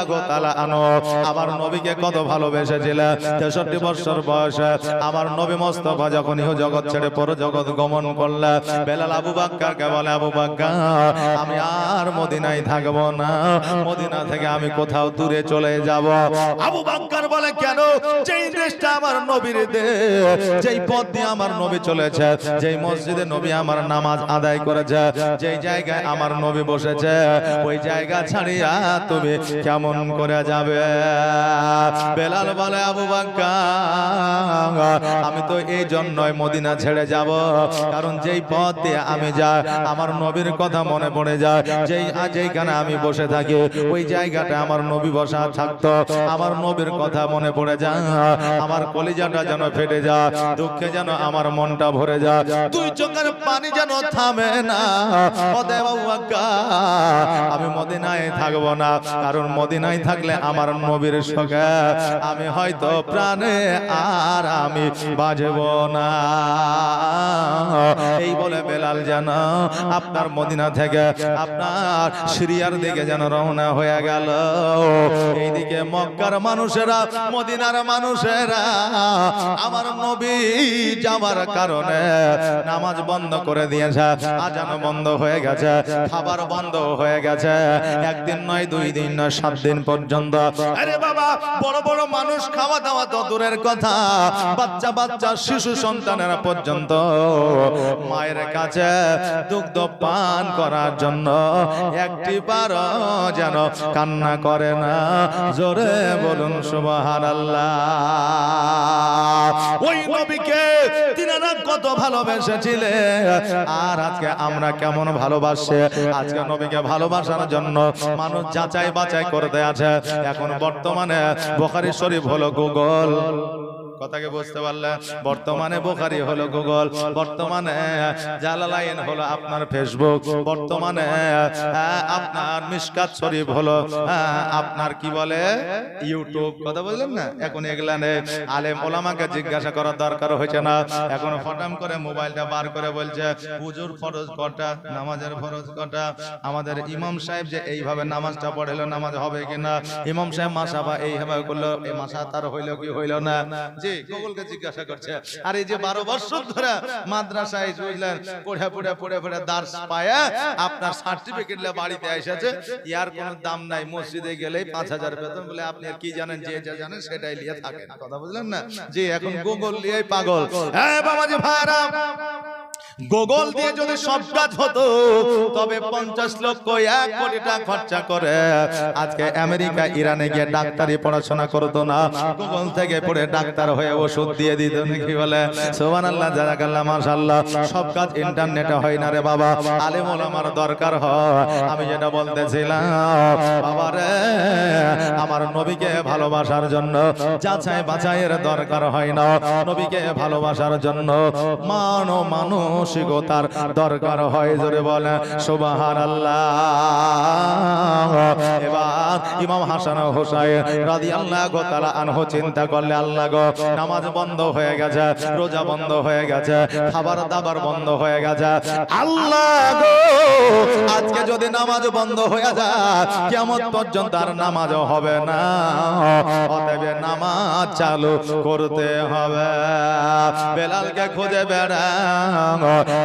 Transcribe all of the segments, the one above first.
রাদিয়াল্লাহু তাআলা আনহু আমার নবীকে কত ভালোবেসেছিলেন। 63 বছর বয়সে আমার নবী মুস্তাফা যখন ইহ জগৎ ছেড়ে পর জগৎ গমন করলেন, বেলাল আবু বকরকে বলে, আবু বকর আমি আর মদিনায় থাকব না, মদিনা থেকে আমি কোথাও দূরে চলে যাব। আবু বকর বলে, কেন? যেই দেশটা আমার নবীর দেশ, যেই পথ দিয়ে আমার নবী চলেছে, যেই মসজিদে নবী আমার নামাজ আদায় করেছে, যেই জায়গায় আমার নবী বসেছে, ওই জায়গা ছাড়িয়া তুমি কেমন করে যাবে? বেলাল বলে, আবু বকর আমি তো এই জন্যই মদিনা ছেড়ে যাব, কারণ যেই পথ দিয়ে আমি যাই আমার নবীর কথা মনে পড়ে যায়। যেইখানে আমি বসে থাকি ওই জায়গাটা আমার নবী বসা থাকতো, আমার নবীর কথা মনে পড়ে যায়, আমার কলিজাটা যেন ফেটে যায়, দুঃখে যেন আমার মনটা ভরে যায়, দুই চোখের পানি যেন থামে না। অতএব আবু বকর আমি মদিনায় থাকব না, কারণ মদিনায় থাকলে আমার নবীর সঙ্গে আমি হয়তো প্রাণে আর আমি বাজব না। এই বলে বেলাল যেন আপনার মদিনা থেকে আপনার সিরিয়ার দিকে যেন রওনা হয়ে গেল। এইদিকে মক্কার মানুষেরা, মদিনার মানুষেরা আমার নবী যাওয়ার কারণে নামাজ বন্ধ করে দিয়েছে, আজান বন্ধ হয়ে গেছে, খাবার বন্ধ হয়ে গেছে। একদিন নয়, 2 দিন নয়, 7 দিন পর্যন্ত। আরে বাবা, বড় বড় মানুষ খাওয়া দাওয়া তো দূরের কথা, বাচ্চা বাচ্চা শিশু সন্তানেরা পর্যন্ত মায়ের কাছে দুগ্ধ পান করার জন্য একটিবার যেন কান্না করে না। জোরে বলুন সুবহানাল্লাহ। ওই নবীকে তিনারা কত ভালোবেসেছিলেন, আর আজকে আমরা কেমন ভালোবাসি। আজকে নবীকে ভালোবাসার জন্য মানুষ যাচাই বাছাই করতে আছে। এখন বর্তমানে বুখারী শরীফ হলো গুগল, কথাকে বুঝতে পারলেন? বর্তমানে বুখারী হলো গুগল, বর্তমানে জালালাইন হলো আপনার ফেসবুক, বর্তমানে আপনার মিশকাত শরীফ হলো আপনার কি বলে ইউটিউব। কথা বুঝলেন না? এখন এগুলানে আলেম ওলামাকে জিজ্ঞাসা করার দরকার হয়েছে না। এখন ফটাম করে মোবাইলটা বার করে বলছে হুজুর ফরজ কটা, নামাজের ফরজ কটা, আমাদের ইমাম সাহেব যে এইভাবে নামাজটা পড়লো নামাজ হবে কিনা, ইমাম সাহেব মাসাবা এইভাবে করলো, এই মাসা তার হইলো কি হইলো না। জি গুগলকে জিজ্ঞাসা করছে। আর এই যে 12 বছর ধরে মাদ্রাসায় বুঝলেন পড়ে পড়ে পড়ে পড়ে দার্স পায়া আপনার সার্টিফিকেট নিয়ে বাড়িতে এসেছে, ইয়ার কোনো দাম নাই। মসজিদে গেলেই 5000 বেতন বলে, আপনি আর কি জানেন? যে যা জানেন সেটাই নিয়ে থাকেন। কথা বুঝলেন না? জি এখন গুগল নিয়েই পাগল। হ্যাঁ বাবাজি ভাইরা, গুগল দিয়ে যদি সব কাজ হতো তবে 50 লক্ষ 1 কোটি টাকা খরচা করে আজকে আমেরিকা ইরানে গিয়ে ডাক্তারি পড়াশোনা করতো না, গুগল থেকে পড়ে ডাক্তার হয়ে ওষুধ দিয়ে দিত। কি বলে? সুবহানাল্লাহ, জাযাকাল্লাহ, মাশাআল্লাহ। সব কাজ ইন্টারনেটে হয় না রে বাবা, আলেম ওলামার দরকার হয়। আমি যেটা বলতেছিলাম বাবা রে, আমার নবীকে ভালোবাসার জন্য যাচাই বাছাইয়ের দরকার হয় না, নবীকে ভালোবাসার জন্য মানসিকতার দরকার হয়। জোরে বলে সুবহানাল্লাহ। এবার ইমাম হাসান ও হুসাইন রাদিয়াল্লাহু তাআলা আনহু চিন্তা করলে, আল্লাহ গো, নামাজ বন্ধ হয়ে গেছে, রোজা বন্ধ হয়ে গেছে, খাবার দাবার বন্ধ হয়ে গেছে, আল্লাহ গো আজকে যদি নামাজ বন্ধ হয়ে যায় কিয়ামত পর্যন্ত আর নামাজ হবে না, অতএব নামাজ চালু করতে হবে। বেলালকে খুঁজে বেড়া,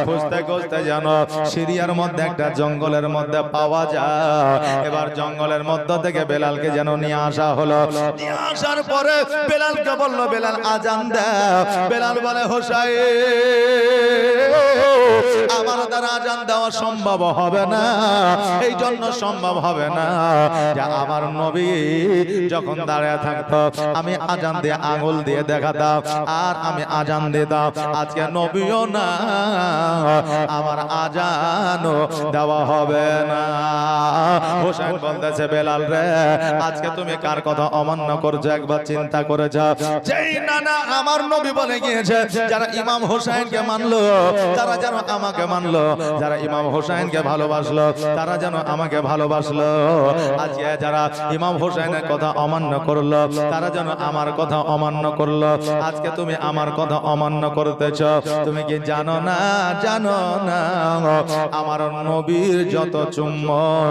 খুঁজতে খুঁজতে যেন সিরিয়ার মধ্যে একটা জঙ্গলের মধ্যে পাওয়া যায়। এবার জঙ্গলের মধ্য থেকে বেলালকে যেন নিয়ে আসা হলো। নিয়ে আসার পরে বেলালকে বলল, বেলাল আজান দাও। বেলাল বলে, হোসাইন আমার দ্বারা আজান দেওয়া সম্ভব হবে না, এই জন্য সম্ভব হবে না যে আমার নবী যখন দাঁড়িয়ে থাকতো আমি আজান দিয়ে আঙুল দিয়ে দেখাতাম আর আমি আজান দিতাম। আজকে নবীও না, আমার আজানও দেওয়া হবে না। হোসেন বলতেছে, বেলাল রে আজকে তুমি কার কথা অমান্য করছো একবার চিন্তা করে যাও। যেই না আমার নবী বলে গিয়েছে, যারা ইমাম হোসেনকে মানলো, যারা যেন আমাকে মানলো, যারা ইমাম হোসেনকে ভালোবাসলো, তারা যেন আমাকে ভালোবাসলো। আজকে যারা ইমাম হোসেনের কথা অমান্য করলো, তারা যেন আমার কথা অমান্য করলো। আজকে তুমি আমার কথা অমান্য করতেছ, তুমি কি জানো না, জানো না আমার নবীর যত চুম্বন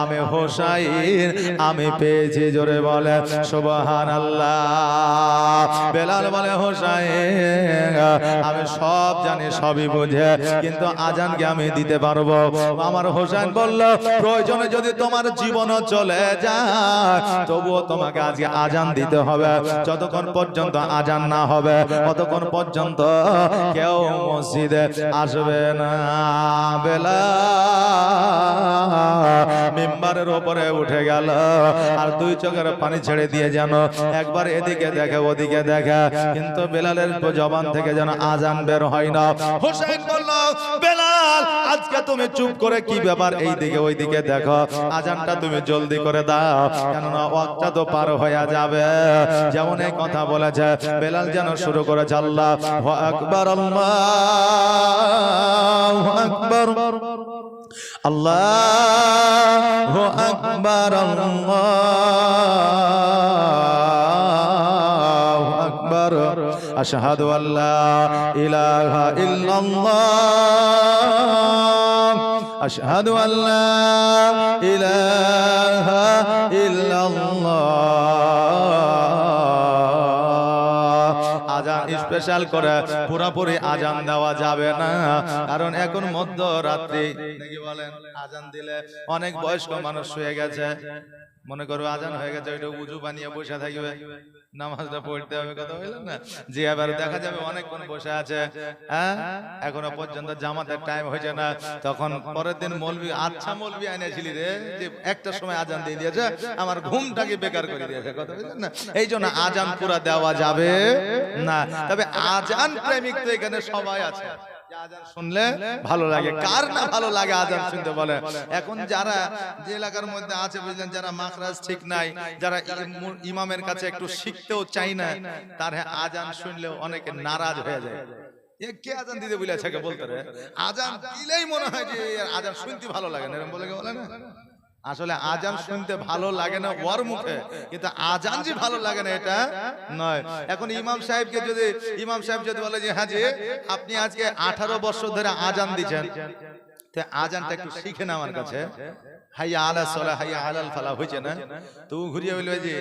আমি হোসাইন আমি পেয়েছি। জোরে বলে সুবহানাল্লাহ। বেলাল বলে হোসাইন আমি সব জানি, সবই বুঝে, কিন্তু আজানকে আমি দিতে পারবো। আমার হোসেন বলল প্রয়োজনে যদি তোমার জীবনও চলে যায় তবুও তোমাকে আজকে আজান দিতে হবে। যতক্ষণ পর্যন্ত আজান না হবে ততক্ষণ পর্যন্ত কেউ মসজিদে আসবে না। বেলাল মিম্বারের উপরে উঠে গেল আর দুই চোখের পানি ছেড়ে দিয়ে যেন একবার এদিকে দেখে ওদিকে দেখে, কিন্তু বেলালের জবান থেকে যেন আজান বের হয় না। হোসেন বলল বেলাল আজকে তুমি চুপ করে কি ব্যাপার, এই দিকে ওই দিকে দেখো, আজানটা তুমি জলদি করে দাও, কেননা ওয়াক্তটা তো পার হয়ে যাবে। যেমন এই কথা বলেছে বেলাল যেন শুরু করেছে আল্লাহু আকবার, আল্লাহু আকবার, আল্লাহু আকবার, আল্লাহু আকবার, আশহাদু আল্লা ইলাহা ইল্লাল্লাহ, আশহাদু আল্লা ইলাহা ইল্লাল্লাহ। আজান স্পেশাল করে পুরোপুরি আজান দেওয়া যাবে না, কারণ এখন মধ্যরাত্রি নাকি বলেন, আজান দিলে অনেক বয়স্ক মানুষ শুয়ে গেছে, মনে করো আজান হয়ে গেছে, ওইটা উজু বানিয়ে বসে থাকবে, নামাজটা পড়তে হবে, কথা বললেন না, যে এবার দেখা যাবে অনেকক্ষণ বসে আছে, হ্যাঁ এখনো পর্যন্ত জামাতের টাইম হয়েছে না, তখন পরের দিন মৌলবি, আচ্ছা মৌলবি আইনেছিলি রে, যে একটা সময় আজান দিয়ে দিয়েছে, আমার ঘুমটাকে বেকার করে দিয়েছে, কথা বললেন না। এই জন্য আজান পুরা দেওয়া যাবে না, তবে আজান প্রেমিক তো এখানে সবাই আছে, আজান শুনলে ভালো লাগে, কার না ভালো লাগে আজান শুনতে বলে। এখন যারা যে এলাকার মধ্যে আছে বুঝলেন, যারা মাখরাজ ঠিক নাই, যারা ইমামের কাছে একটু শিখতেও চাই না, তার আজান শুনলেও অনেকে নারাজ হয়ে যায়, কে আজান দিতে বলেছে বলতে রে, আজান দিলেই মনে হয় যে আজান শুনতে ভালো লাগে না, এরকম বলে না। আসলে আজান শুনতে ভালো লাগে না ওর মুখে, কিন্তু আজান যে ভালো লাগে না এটা নয়। এখন ইমাম সাহেব যদি বলে যে হ্যাঁ জি আপনি আজকে 18 বছর ধরে আজান দিচ্ছেন, তো আজানটা একটু শিখেন আমার কাছে, হাইয়া আলা সালাহ হাইয়া আলাল ফালাহ হয়েছে না, তো ঘুরিয়ে বলবে যে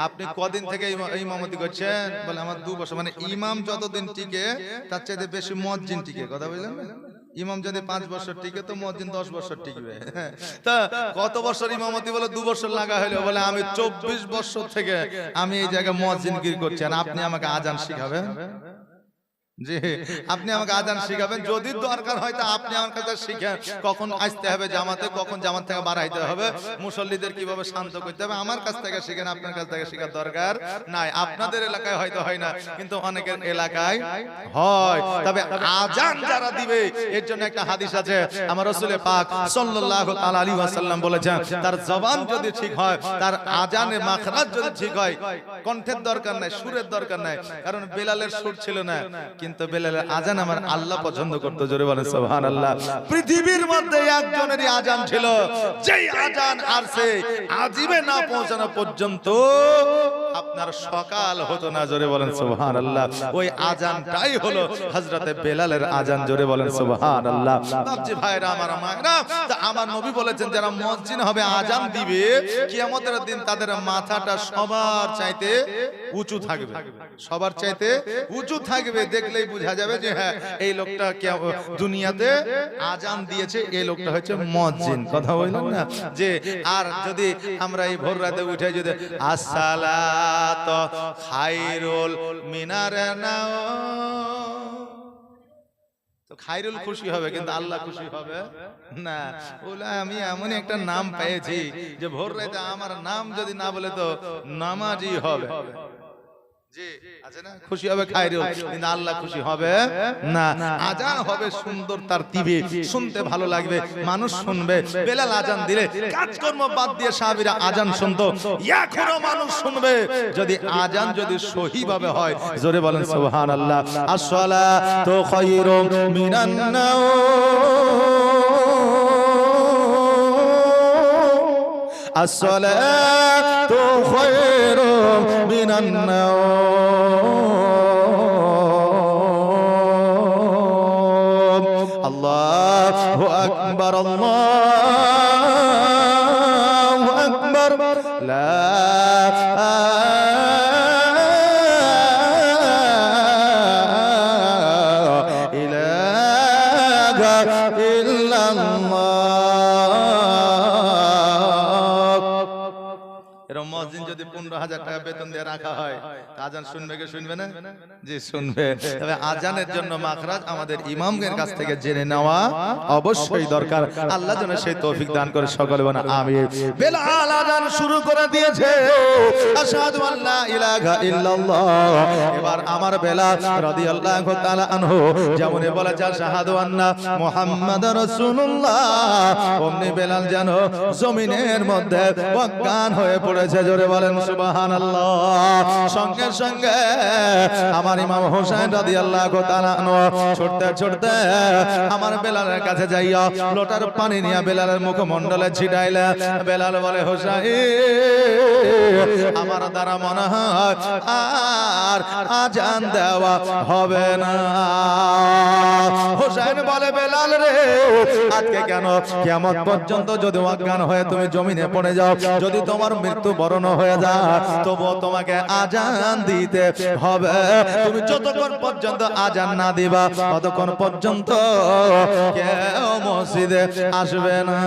আপনি কদিন থেকে ইমামতি করছেন, বলে আমার 2 বছর, মানে ইমাম যতদিন টিকে তার চাইতে বেশি মুয়াজ্জিন টিকে, কথা বললেন। ইমাম যদি 5 বছর টিকে তো মুয়াজ্জিন 10 বছর টিকবে। তা কত বছর ইমামতি, বলে 2 বছর লাগা হলো, বলে আমি 24 বছর থেকে আমি এই জায়গায় মুয়াজ্জিনগিরি করছি, আর আপনি আমাকে আজান শিখাবেন? জি আপনি আমাকে আজান শিখাবেন, যদি দরকার হয় তা আপনি আমার কাছে শিখেন, কখন আসতে হবে জামাতে, কখন জামাত থেকে বাড়াইতে হবে, মুসল্লিদের কিভাবে শান্ত করতে হবে, আমার কাছ থেকে শিখেন, আপনার কাছ থেকে শেখার দরকার নাই। আপনাদের এলাকায় হয়তো হয় না, কিন্তু অনেকের এলাকায় হয়। তবে আজান যারা দিবে এর জন্য একটা হাদিস আছে, আমার রাসূল পাক সাল্লাল্লাহু তাআলা আলাইহি ওয়াসাল্লাম বলেছেন, তার জবান যদি ঠিক হয়, তার আজানের মাখরাজ যদি ঠিক হয়, কণ্ঠের দরকার নাই, সুরের দরকার নাই, কারণ বেলালের সুর ছিল না, কিন্তু বেলালের আজান আমার আল্লাহ পছন্দ করতো, জোরে বলেন সুবহানাল্লাহ। পৃথিবীর মধ্যে একজনেরই আজান ছিল, যেই আজান আরশে আজিমে না পৌঁছানো পর্যন্ত আপনার সকাল হতো না, জোরে বলেন সুবহানাল্লাহ। ওই আজানটাই হলো হযরতে বেলালের আজান, জোরে বলেন সুবহানাল্লাহ। বাপজি ভাইরা আমার মায়েরা, আমার নবী বলেছেন যারা মুয়াজ্জিন হবে, আজান দিবে, কিয়ামতের দিন তাদের মাথাটা সবার চাইতে উঁচু থাকবে, সবার চাইতে উঁচু থাকবে, দেখলেই বোঝা যাবে যে হ্যাঁ এই লোকটা দুনিয়াতে আজান দিয়েছে, এই লোকটা হচ্ছে মুয়াজ্জিন, কথা বললেন না। যে আর যদি আমরা এই ভোর রাতে উঠে যদি আসসালাতু খায়রুল মিনার নাও, তো খায়রুল খুশি হবে, কিন্তু আল্লাহ খুশি হবে না। বলে আমি এমন একটা নাম পেয়েছি যে ভোর রাতে আমার নাম যদি না বলে তো নামাজি হবে, জি আছে না, খুশি হবে খায়রুল, কিন্তু আল্লাহ খুশি হবে না। আজান হবে সুন্দর তারতিবে, শুনতে ভালো লাগবে, মানুষ শুনবে। বেলাল আজান দিলে কাজকর্ম বাদ দিয়ে সাহাবীরা আজান শুনতো, এখনো মানুষ শুনবে যদি আজান যদি সহি ভাবে হয়, জোরে বলেন সুবহানাল্লাহ। আসসালাতু খায়রুম মিনান নাওম, الصلاة خير من النوم الله أكبر الله أكبر لا যদি 15,000 টাকা বেতন দিয়ে রাখা হয় আজান শুনবে কে শুনবে না? জি শুনবে। তবে আজানের জন্য মাখরাজ আমাদের ইমামের কাছ থেকে জেনে নেওয়া অবশ্যই দরকার। আল্লাহ যেন সেই তৌফিক দান করে, সকলে বলেন আমিন। বেলাল আজান শুরু করে দিয়েছে, আশহাদু আল্লা ইলাহা ইল্লাল্লাহ। এবার আমার বেলাল রাদিয়াল্লাহু তাআলা আনহু যেমন বলে যা শাহাদু আন্না মুহাম্মাদুর রাসূলুল্লাহ, অমনি বেলাল যেন জমিনের মধ্যে অজ্ঞান হয়ে পড়েছে। জোরে বলেন সুবহানাল্লাহ। সঙ্গে সঙ্গে আমার ইমাম হোসেন রাদিয়াল্লাহু তাআলা আনহু ছুটতে ছুটতে আমার বেলালের কাছে যাইয়া লোটার পানি নিয়ে বেলালের মুখমণ্ডলে ছিটাইলে বেলাল বলে হোসেন আমার দ্বারা মনে হয় আর আজান দেওয়া হবে না। হোসেন বলে বেলাল রে আজকে কেন? কিয়ামত পর্যন্ত যদি অজ্ঞান হয়ে তুমি জমিনে পড়ে যাও, যদি তোমার মৃত্যু বরণ হয়ে যায়, তবুও তোমাকে আজান দিতে হবে। তুমি যতক্ষণ পর্যন্ত আজান না দিবা ততক্ষণ পর্যন্ত কেউ মসজিদে আসবে না।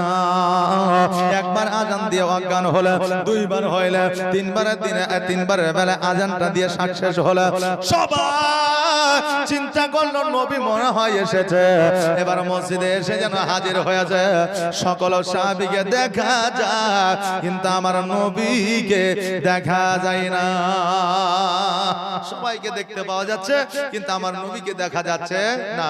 একবার আজান দিয়ে অজ্ঞান হলে, দুইবার হইলে, তিনবারের দিনে তিনবারের বেলা আজানটা দিয়ে সাকসেস হলে সবাই চিন্তা করলো নবী মনে হয় এসেছে। এবার মসজিদে এসে যেন হাজির হয়েছে। সকল সাহাবীকে দেখা যায় কিন্তু আমার নবীকে দেখা যায় না। সবাইকে দেখতে পাওয়া যাচ্ছে কিন্তু আমার নবীকে দেখা যাচ্ছে না।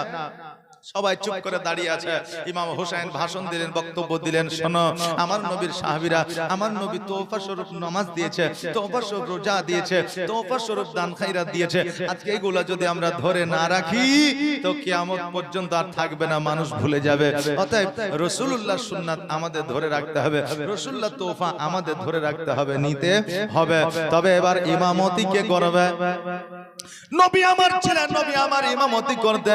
সবাই চুপ করে দাঁড়িয়ে আছে। ইমাম হোসেন ভাষণ দিলেন, বক্তব্য দিলেন, শোনো আমার নবীর সাহাবীরা, আমার নবী তোফা স্বরূপ নামাজ দিয়েছে, তোফা স্বরূপ রোজা দিয়েছে, তোফা স্বরূপ দান খায়রাত দিয়েছে। আজকে এগুলো যদি আমরা ধরে না রাখি তো কিয়ামত পর্যন্ত আর থাকবে না, মানুষ ভুলে যাবে। অতএব রাসূলুল্লাহর সুন্নাত আমাদের ধরে রাখতে হবে, রাসূলুল্লাহ তোফা আমাদের ধরে রাখতে হবে, নিতে হবে। তবে এবার ইমামতি কে করবে? নবী আমার ছিলেন, নবী আমার ইমামতি করতে।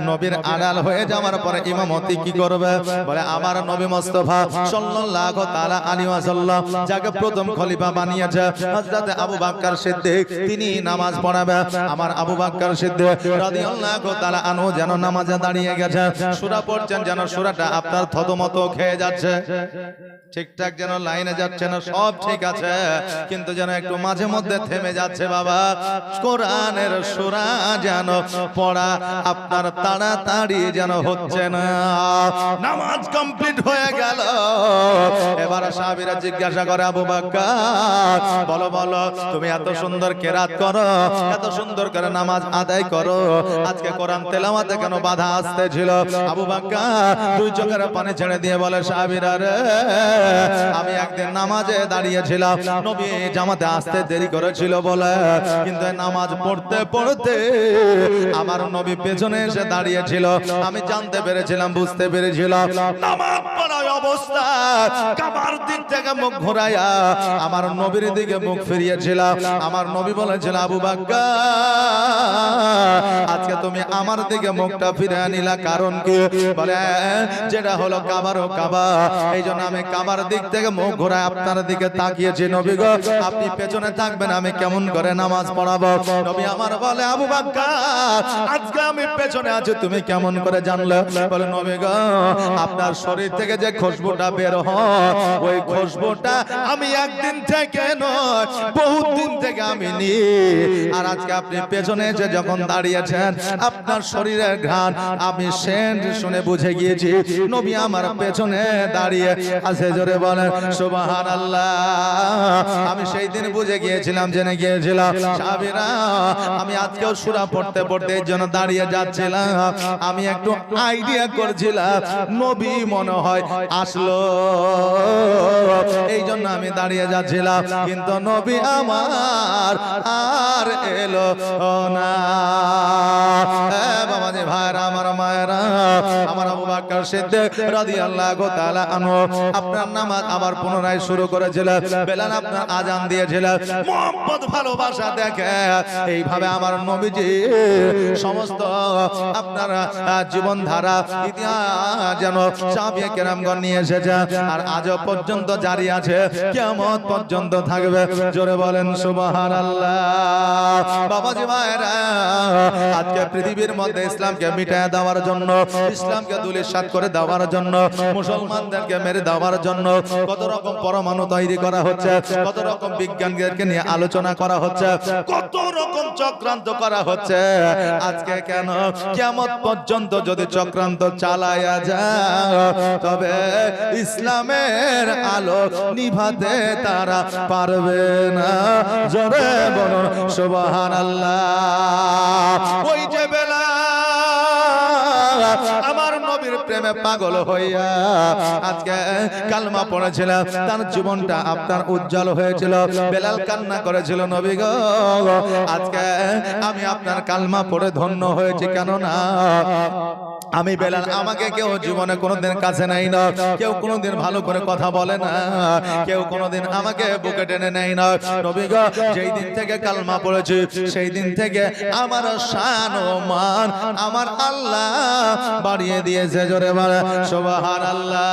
নবীর আড়াল হয়ে যাওয়ার পরে ইমামতি কি করবে? বলে আমার নবী মুস্তাফা সাল্লাল্লাহু তাআলা আলাইহি ওয়াসাল্লাম যাকে প্রথম খলিফা বানিয়েছে হযরত আবু বকর সিদ্দিক, তিনি নামাজ পড়াবে। আমার আবু বকর সিদ্দিক রাদিয়াল্লাহু তাআলা আনহু যেন নামাজে দাঁড়িয়ে গেছে, সূরা পড়ছেন যেন সূরাটা আপনার থতমত খেয়ে যাচ্ছে, ঠিকঠাক যেন লাইনে যাচ্ছে না, সব ঠিক আছে কিন্তু যেন একটু মাঝে মধ্যে থেমে যাচ্ছে। বাবা কোরআনের সূরা যেন পড়া আপনার তাড়াতাড়ি যেন হচ্ছে না। নামাজ কমপ্লিট হয়ে গেল। এবার সাহাবীরা জিজ্ঞাসা করে আবু বকর বলো বলো তুমি এত সুন্দর কেরাত করো, এত সুন্দর করে নামাজ আদায় করো, আজকে কোরআন তেলাওয়াতে কেন বাধা আসতেছিল? আবু বকর দুই চোখের পানি ছেড়ে দিয়ে বলে সাহাবীরা রে আমি একদিন নামাজে দাঁড়িয়েছিলাম, নবী জামাতে আসতে দেরি করেছিল বলে, কিন্তু নামাজ পড়তে পড়তে আমার নবী পেছনে এসে দাঁড়িয়েছিল, আমি জানতে পেরেছিলাম, বুঝতে পেরেছিলাম নামাজ পড়ার অবস্থা কাবার দিক থেকে মুখ ঘোরাইয়া আমার নবীর দিকে মুখ ফিরিয়েছিলাম। আমার নবী বলেছিল আবু বকর আজকে তুমি আমার দিকে মুখটা ফিরে আনিলা, কারণ কি? বলে যেটা হলো কাবারও কাবা, এই জন্য আমি কাবার দিক থেকে মুখ ঘোরায় আপনার দিকে তাকিয়েছি। নবী গো আপনি পেছনে থাকবেন, আমি কেমন করে নামাজ পড়াবো? নবী আমার বলে আবু বকর আজকে আমি পেছনে আছি তুমি কেমন করে জানলে? বলে নবী গো আপনার শরীর থেকে যে খুশবুটা বের হয় ওই খুশবুটা আমি একদিন থেকে নয় বহুত দিন থেকে আমি নি, আর আজকে আপনি পেছনে এসে যখন দাঁড়িয়েছেন আপনার শরীরের ঘ্রাণ আমি সেন্ট শুনে বুঝে গিয়েছি নবী আমার পেছনে দাঁড়িয়ে আছে। জোরে বলেন সুবহানাল্লাহ। আমি সেই দিন বুঝে গিয়েছিলাম, জেনে গিয়েছিলাম সাহাবীরা আমি আজকেও সূরা পড়তে পড়তে এই জন্য দাঁড়িয়ে যাচ্ছিলাম, আমি একটু আইডিয়া করছিলাম নবী মনে হয় আসলো, এই জন্য আমি দাঁড়িয়ে যাচ্ছিলাম, কিন্তু নবী আমার আর এলো না। বাবাজি ভাইরা, আমার মায়েরা, আমার আবু বকর সিদ্দিক রাদিয়াল্লাহু তাআলা আনহু আপনার নামাজ আবার পুনরায় শুরু করেছিলেন। বেলাল আপনার আজান দিয়েছিলেন। মুহাম্মদ ভালোবাসা দেখে এইভাবে আমার নবীজি সমস্ত আপনার জীবনধারা ইতিহাস যেন সাহাবায়ে কেরামগণ নিয়ে এসেছে, আর আজও পর্যন্ত জারি আছে, কিয়ামত পর্যন্ত থাকবে। জোরে বলেন সুবহানাল্লাহ। বাবাজি ভাইরা, আজকে পৃথিবীর মধ্যে ইসলামকে মিটায় দেওয়ার জন্য, ইসলামকে ধূলিসাৎ করে দেওয়ার জন্য, মুসলমানদেরকে মেরে দেওয়ার জন্য কত রকম পরমাণু তৈরি করা হচ্ছে, কত রকম বিজ্ঞানীদেরকে নিয়ে আলোচনা করা হচ্ছে, কত রকম চক্রান্ত করা হচ্ছে। আজকে কেন কিয়ামত পর্যন্ত যদি চক্রান্ত চালায়া যায়, তবে ইসলামের আলো নিভাতে তারা পারবে না। জোরে বলুন সুবহানাল্লাহ। ওই যে বেলাল আমার নবীর প্রেমে পাগল হইয়া আজকে কালমা পড়েছিল, তার জীবনটা আপনার উজ্জ্বল হয়েছিল। বেলাল কান্না করেছিল, নবী গো আজকে আমি আপনার কালমা পড়ে ধন্য হয়েছি, কেননা আমি বেলাল, আমাকে কেউ জীবনে কোনোদিন কাছে নেয় না, কেউ কোনোদিন ভালো করে কথা বলে না, কেউ কোনোদিন আমাকে বুকে টেনে নেয় না। নবী গো যেই দিন থেকে কালমা পড়েছি, সেই দিন থেকে আমার শান ও মান আমার আল্লাহ বাড়িয়ে দিয়েছে। জোরে বলে সুবহানাল্লাহ।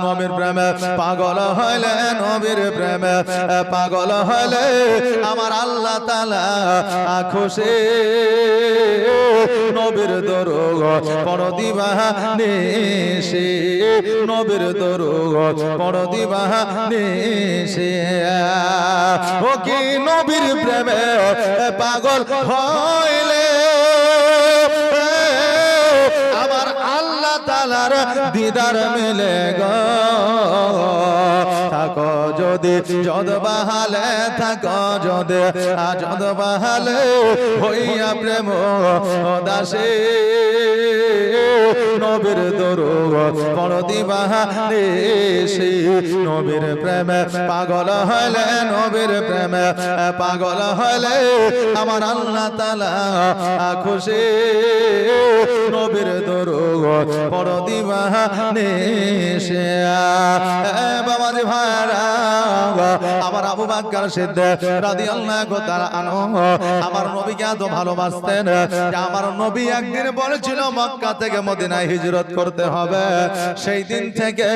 নবীর প্রেমে পাগল হইলে, নবীর প্রেমে পাগল হইলে আমার আল্লাহ তাআলা খুশি। নবীর দরুদ পড় দিবানিশি, নবীর দরুদ পড় দিবানিশি। ও কি নবীর প্রেমে পাগল হইলে আমার আল্লাহ তাআলার দিদার মিলে গো। থাকো যদি যদ বাহালে, থাকো যদি যদ বাহালে, হইয়া প্রেম দাসে। নবীর দরুদ পড় দিবানিশি, নবীর প্রেমে পাগল হইলে, নবীর প্রেমে পাগল হইলে আমার আল্লাহ তাআলা খুশি। নবীর দরুদ পড় দিবানিশি। বাবাজি ভাইরা, আমার আবু বকর সিদ্দিক রাদিয়াল্লাহু তাআলা আনহু আমার নবীকে এত ভালোবাসতেন যে আমার নবী একদিন বলেছিল মক্কা থেকে মদিনায় হিজরত করতে হবে। সেই দিন থেকে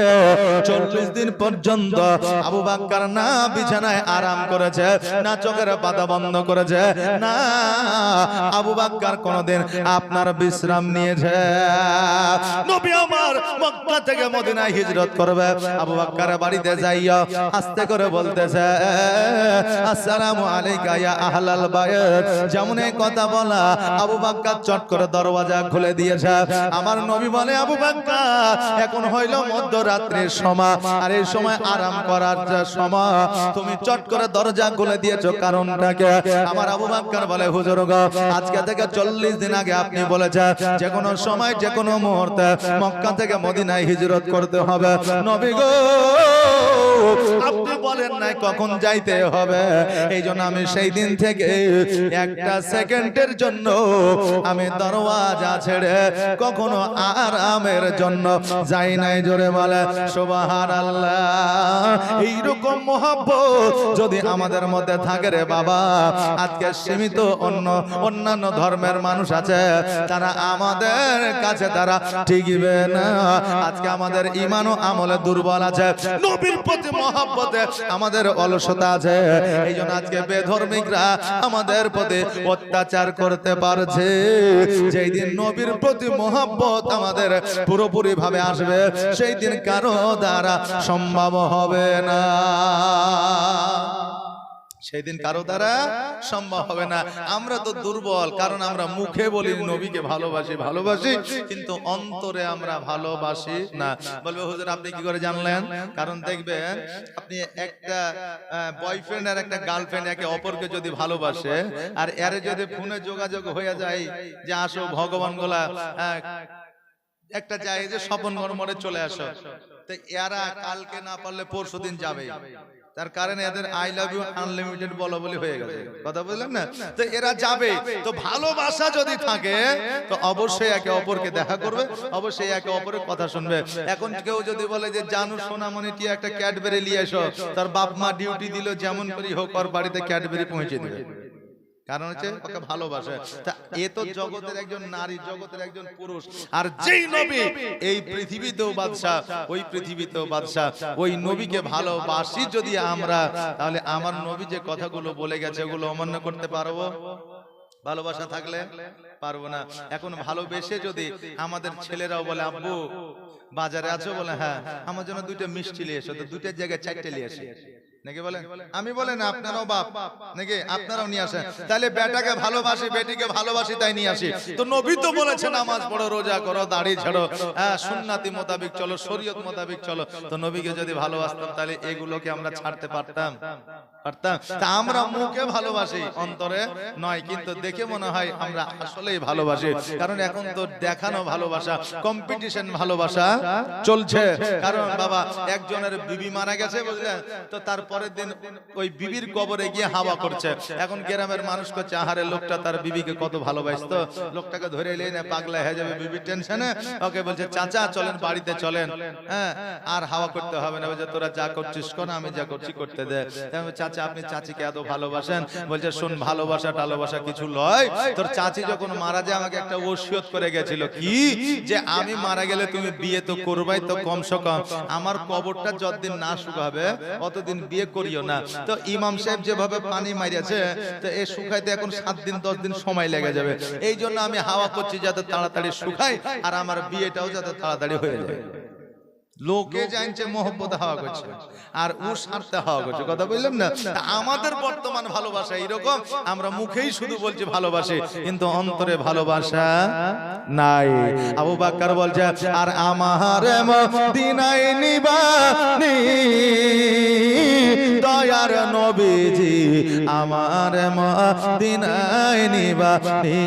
40 দিন পর্যন্ত আবু বকর না বিছানায় আরাম করেছে, না চোখের পাতা বন্ধ করেছে, না আবু বকর কোনদিন আপনার বিশ্রাম নিয়েছে। নবী আমার মক্কা থেকে মদিনায় হিজরত করবে, আবু বকর বাড়িতে যাইয়া আস্তে করে বলতেছে আসসালামু আলাইকা ইয়া আহলাল বাইত। যেমন এই কথা বলা, আবু বকর চট করে দরওয়াজা খুলে দিয়েছে। আমার নবী বলে, আবু বকর এখন হইল মধ্যরাত্রির সময়, আর এই সময় আরাম করার সময়, তুমি চট করে দরজা খুলে দিয়েছো, কারণটাকে? আমার আবু বকর বলে, হুজুর গো আজকে থেকে 40 দিন আগে আপনি বলেছেন যে কোনো সময় যে কোনো মুহূর্তে মক্কা থেকে মদিনায় হিজরত করতে হবে। নবী গো আপনি বলেন নাই কখন যাইতে হবে, এই জন্য আমি সেই দিন থেকে একটা সেকেন্ডের জন্য আমি দরওয়াজা ছেড়ে কখনো আরামের জন্য যাই নাই। জোরে বলে সুবহানাল্লাহ। এইরকম মহব্বত যদি আমাদের মধ্যে থাকে রে বাবা, আজকে সীমিত অন্যান্য ধর্মের মানুষ আছে, তারা আমাদের কাছে তারা টিকবে না। আজকে আমাদের ঈমান ও আমলে দুর্বল আছে, নবীর প্রতি মহব্বতে আমাদের অলসতা আছে, এই জন্য আজকে বেধর্মিকরা আমাদের প্রতি অত্যাচার করতে পারছে। যেই দিন নবীর প্রতি মহব্বত আমাদের পুরোপুরি ভাবে আসবে, সেই দিন কারো দ্বারা সম্ভব হবে না, সেই দিন কারো দ্বারা সম্ভব হবে না। আমরা তো দুর্বল, কারণ আমরা মুখে বলি নবীকে ভালোবাসি ভালোবাসি, কিন্তু অন্তরে আমরা ভালোবাসি না। বলবে হুজুর আপনি কি করে জানলেন? কারণ দেখবেন আপনি একটা বয়ফ্রেন্ড আর একটা গার্লফ্রেন্ড একে অপরকে যদি ভালোবাসে, আর এর যদি ফোনে যোগাযোগ হয়ে যায় যে আসো ভগবান গোলা একটা চাই যে স্বপন মর্মরে চলে আসো, তো তো এরা কালকে না পারলে পরশুদিন যাবে, তার কারণে এদের আই লাভ ইউ আনলিমিটেড বলা বলি হয়ে গেছে, কথা বুঝলেন না? তো এরা যাবে, তো ভালোবাসা যদি থাকে তো অবশ্যই একে অপরকে দেখা করবে, অবশ্যই একে অপরের কথা শুনবে। এখন কেউ যদি বলে যে জানু সোনামণি টি একটা ক্যাডবেরি নিয়ে এসো, তার বাপ মা ডিউটি দিল যেমন করে হোক ওর বাড়িতে ক্যাডবেরি পৌঁছে দিবে, কারণ হচ্ছে ওকে ভালোবাসে। তা এ তো জগতের একজন নারী, জগতের একজন পুরুষ, আর যেই নবী এই পৃথিবীতেও বাদশা, ওই পৃথিবীতেও বাদশা, ওই নবীকে ভালোবাসি যদি আমরা, তাহলে আমার নবী যে কথাগুলো বলে গেছে ওগুলো অমান্য করতে পারবো? ভালোবাসা থাকলে পারবো না। এখন ভালোবেসে যদি আমাদের ছেলেরাও বলে আব্বু বাজারে আছো, বলে হ্যাঁ আমার জন্য দুইটা মিষ্টি নিয়ে এসো, তো দুইটার জায়গায় চারটে নিয়ে আসি নাকি বলেন? আমি বলেন আপনারাও বাপ নাকি, আপনারাও নিয়ে আসেন। তাহলে বেটাকে ভালোবাসি, বেটিকে ভালোবাসি, তাই নিয়ে আসি। তো নবী তো বলেছে নামাজ পড়ো, রোজা করো, দাড়ি ছাড়ো, হ্যাঁ সুন্নাতি মোতাবেক চলো, শরীয়ত মোতাবেক চলো। তো নবীকে যদি ভালোবাসতাম তাহলে এগুলোকে আমরা ছাড়তে পারতাম? পারতাম? তা আমরা মুখে ভালোবাসি, অন্তরে নয়, কিন্তু দেখে মনে হয় আমরা আসলেই ভালোবাসি। কারণ এখন তো দেখানো ভালোবাসা, কম্পিটিশন ভালোবাসা চলছে। কারণ বাবা একজনের বিবি মারা গেছে বুঝলেন, তো তার পরের দিন ওই বিবির কবরে গিয়ে হাওয়া করছে। এখন গ্রামের মানুষ করছে আহারে লোকটা তার বিবিকে কত ভালোবাসতো, লোকটাকে ধরে এলে না পাগলা হয়ে যাবে বিবির টেনশনে। ওকে বলছে চাচা চলেন বাড়িতে চলেন, হ্যাঁ আর হাওয়া করতে হবে না, বলছে তোরা যা করছিস কর, আমি যা করছি করতে দে। চাচা আপনি চাচিকে এত ভালোবাসেন, বলছে শোন ভালোবাসা টালোবাসা কিছু লয়, তোর চাচি যখন মারা যায় আমাকে একটা ওসিয়ত করে গেছিল, কি যে আমি মারা গেলে তুমি বিয়ে তো করবাই, তো কমসে কম আমার কবরটা যতদিন না শুকাবে অতদিন বিয়ে করিও না। তো ইমাম সাহেব যেভাবে পানি মারিয়াছে, তো এ শুকাইতে এখন 7 দিন 10 দিন সময় লেগে যাবে। এই জন্য আমি হাওয়া করছি যাতে তাড়াতাড়ি শুকাই, আর আমার বিয়েটাও যাতে তাড়াতাড়ি হয়ে যায়। লোকে জানছে মোহব্বত হাওয়া করছে আর ও স্বার্থে হাওয়া করছে, কথা বললাম না? আমাদের বর্তমান ভালোবাসা এরকম, আমরা মুখেই শুধু বলছি ভালোবাসি, কিন্তু অন্তরে ভালোবাসা নাই। আবু বকর বলছে আর আমার মদিনায় নিবানি দয়ার নবীজি, আমার মদিনায় নিবানি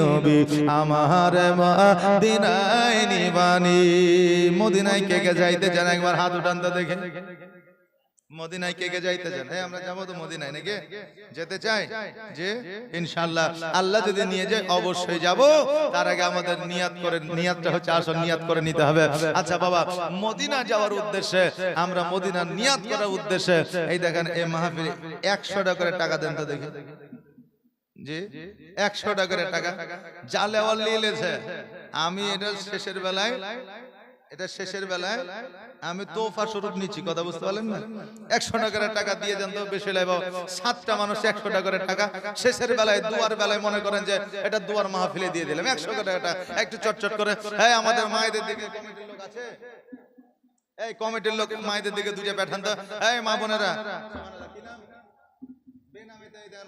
নবী, আমার মদিনায় নিবানি। মদিনায় কে কে যাইতে চান একবার হাত উঠান তো দেখে। মদিনায় কে কে যাইতে চান? আমরা যাবো তো মদিনায় নাকি, যেতে চাই যে ইনশাআল্লাহ আল্লাহ যদি নিয়ে যায় অবশ্যই যাব। তার আগে আমাদের নিয়াত করে, নিয়াতটা হচ্ছে আসল, নিয়াত করে নিতে হবে। আচ্ছা বাবা মদিনা যাওয়ার উদ্দেশ্যে, আমরা মদিনার নিয়াত করার উদ্দেশ্যে এই দেখেন এই মাহফিলে 100 টাকা করে টাকা দেন তো দেখে। জি 100 টাকা করে টাকা জালেওয়াল নিয়েছে। আমি এটা শেষের বেলায়, এটা শেষের বেলায় আমি তোফা স্বরূপ নিচ্ছি, কথা বুঝতে পারলেন না? 100 টাকার টাকা দিয়ে দেন তো, বেশি লাগবে 7টা মানুষ 100 টাকার টাকা শেষের বেলায় দুয়ার বেলায় মনে করেন যে এটা দুয়ার মাহফিলে দিয়ে দিলাম 100 টাকাটা একটু চটচট করে। হ্যাঁ আমাদের মায়েদের দিকে কমিটির লোক আছে, এই কমিটির লোক মায়েদের দিকে দুইটা পাঠান তো। এই মা বোনেরা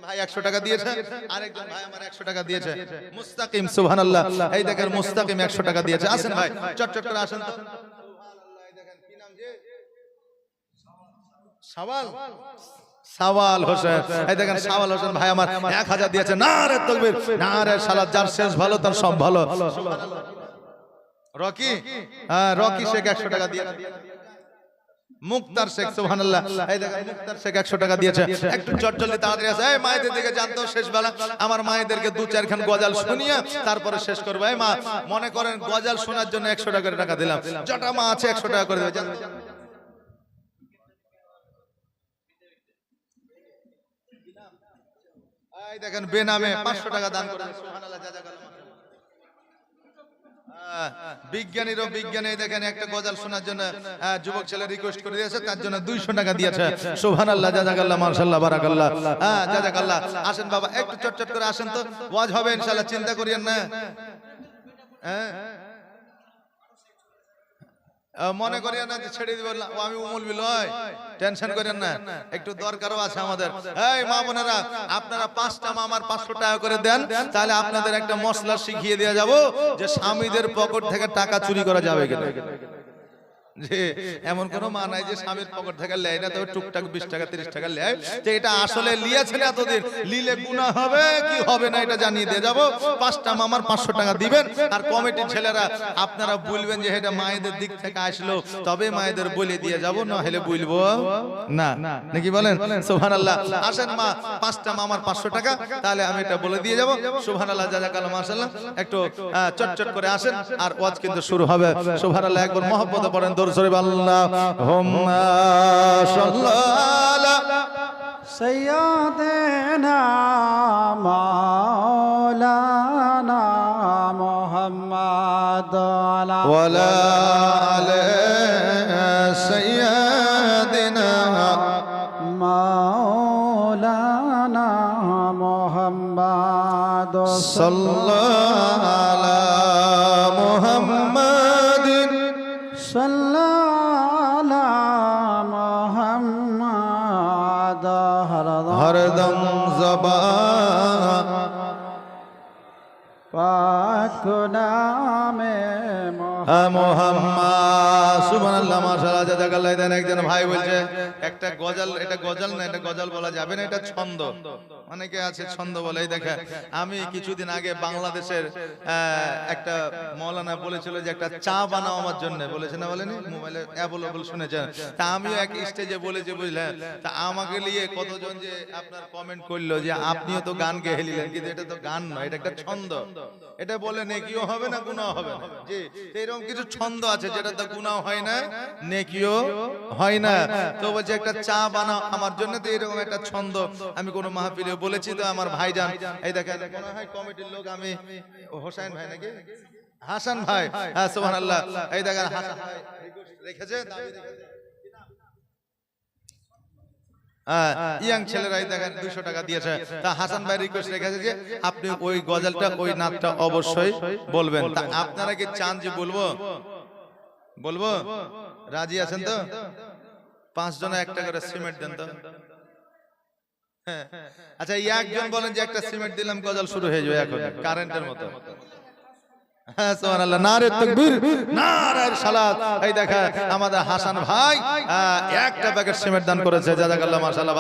ভাই 100 টাকা দিয়েছে, আরেকজন ভাই আমার 100 টাকা দিয়েছে, মুস্তাকিম সুবহানাল্লাহ, এই দেখেন মুস্তাকিম 100 টাকা দিয়েছে। আসেন ভাই চটচট করে আসেন তো। সুবহানাল্লাহ, এই দেখেন কি নাম যে সাওয়াল, সাওয়াল হোসেন, এই দেখেন সাওয়াল হোসেন ভাই আমার 1000 দিয়েছে। নারে তাকবীর, নারে সালাত, যার শেষ ভালো তার সব ভালো। সুবহানাল্লাহ। রকি, হ্যাঁ রকি শেখ 100 টাকা দিয়েছে। মুক্তার শেখ সুবহানাল্লাহ, এই দেখেন মুক্তার শেখ 100 টাকা দিয়েছে। একটু চটজলদি তাড়াতাড়ি আসে। এই মায়েদের দিকে জানতো শেষ বেলা আমার মায়েদেরকে 2-4 খান গজাল শুনিয়ে তারপরে শেষ করব। এই মা মনে করেন গজাল শোনার জন্য 100 টাকা করে টাকা দিলাম, যটা মা আছে 100 টাকা করে দেবে। এই দেখেন বেনামে 500 টাকা দান করে সুবহানাল্লাহ, জাযাকাল্লাহ। বিজ্ঞানীরও বিজ্ঞানী দেখেন একটা গজাল শোনার জন্য যুবক ছেলে রিকোয়েস্ট করে দিয়েছে, তার জন্য 200 টাকা দিয়েছে। সুবহানাল্লাহ, জাযাকাল্লাহ, মাশাআল্লাহ, বারাকাল্লাহ, জাযাকাল্লাহ। আসেন বাবা একটু চটচট করে আসেন তো, ওয়াজ হবে ইনশাআল্লাহ, চিন্তা করিয়েন না। মনে করিয়েন না যে ছেড়ে দিব, আমি উমুল লয়, টেনশন করেন না, একটু দরকারও আছে আমাদের। এই মা বোনেরা আপনারা 5টা মামার 500 টাকা করে দেন, তাহলে আপনাদের একটা মশলা শিখিয়ে দেওয়া যাব যে স্বামীদের পকেট থেকে টাকা চুরি করা যাবে কিনা। যে এমন কোন মা নাই যে স্বামীর পকেট থেকে লেয় না, তবে টুকটাক 20 টাকা 30 টাকা লেয়। যে এটা আসলে লিয়েছেন এতদিন, লিলে গুনাহ হবে কি হবে না এটা জানিয়ে দিয়ে যাব। 5টা মামার 500 টাকা দিবেন। আর কমিটির ছেলেরা আপনারা বলবেন যে এটা মায়েদের দিক থেকে আসলো, তবে মায়েদের বলে দিয়ে যাব, না হলে বলবো না, নাকি বলেন? সুবহানাল্লাহ। আসেন মা, 5টা মামার 500 টাকা, তাহলে আমি এটা বলে দিয়ে যাব। সুবহানাল্লাহ, জাযাকাল্লাহ, মাশাআল্লাহ। একটু চটচট করে আসেন, আর ওয়াজ কিন্তু শুরু হবে। সুবহানাল্লাহ, একবার মহব্বতে পড়েন দরুদ শরীফ। আল্লাহুম্মা সাল্লি আলা সাইয়্যিদিনা মাওলানা মুহাম্মদ ওয়ালা আলি সাইয়্যিদিনা মাওলানা মুহাম্মদ সাল্লাল্লাহু আলা মুহাম্মাদিন সাল্লাল্লাহু মুহাম্মদ হরদম জবান পাক নামে মুহাম্মদ। সুবহানাল্লাহ, মাশাআল্লাহ, জাযাকাল্লাহ। দেন একজন ভাই বলছে একটা গজল, এটা গজল না, এটা গজল বলা যাবে না, এটা ছন্দ। অনেকে আছে ছন্দ বলে। এই দেখেন, আমি কিছুদিন আগে বাংলাদেশের একটা মৌলানা বলেছিল যে একটা চা বানাও আমার জন্য, বলেছে না বলেনি? মোবাইলে অ্যাভেলেবল শুনেছেন। তা আমিও এক স্টেজে বলেছি, বুঝলেন? তা আমাকে নিয়ে কতজন যে আপনার কমেন্ট করলো যে আপনিও তো গান গেয়ে হেলিলেন, কিন্তু এটা তো গান নয়, এটা একটা ছন্দ। এটা বলে নেকিও হবে না, গুনাহ হবে না। জি, এরকম কিছু ছন্দ আছে যেটা তো গুনাহ হয় না, নেকিও হয় না। তো বলছে একটা চা বানাও আমার জন্য, তো এরকম একটা ছন্দ আমি কোন মাহফিলে বলেছি। তো আমার ভাইজান, এই দেখেন, মনে হয় কমিটির লোক, আমি হোসেন ভাই নাকি হাসান ভাই, হ্যাঁ সুবহানাল্লাহ, এই দেখেন হাসান ভাই রেখেছে, দাবি রেখেছে। ইয়াং ছেলেরাই দেখেন 200 টাকা দিয়েছে। তা হাসান ভাই রিকোয়েস্ট রেখেছে যে আপনি ওই গজলটা, ওই নাতটা অবশ্যই বলবেন। তা আপনারা কি চান যে বলবো? বলবো? রাজি আছেন তো? 5 জনে 1 টাকা করে সিমেন্ট দেন তো। আচ্ছা, একজন বলেন যে একটা সিমেন্ট দিলাম, গজল শুরু হয়ে যাবে এখন কারেন্টের মতো। হ্যাঁ সুবহানাল্লাহ, নারে তাকবীর, নারে সালাত। এই দেখা আমাদের হাসান ভাই একটা প্যাকেট সিমেন্ট দান করেছে, জাযাকাল্লাহ, মাশাআল্লাহ।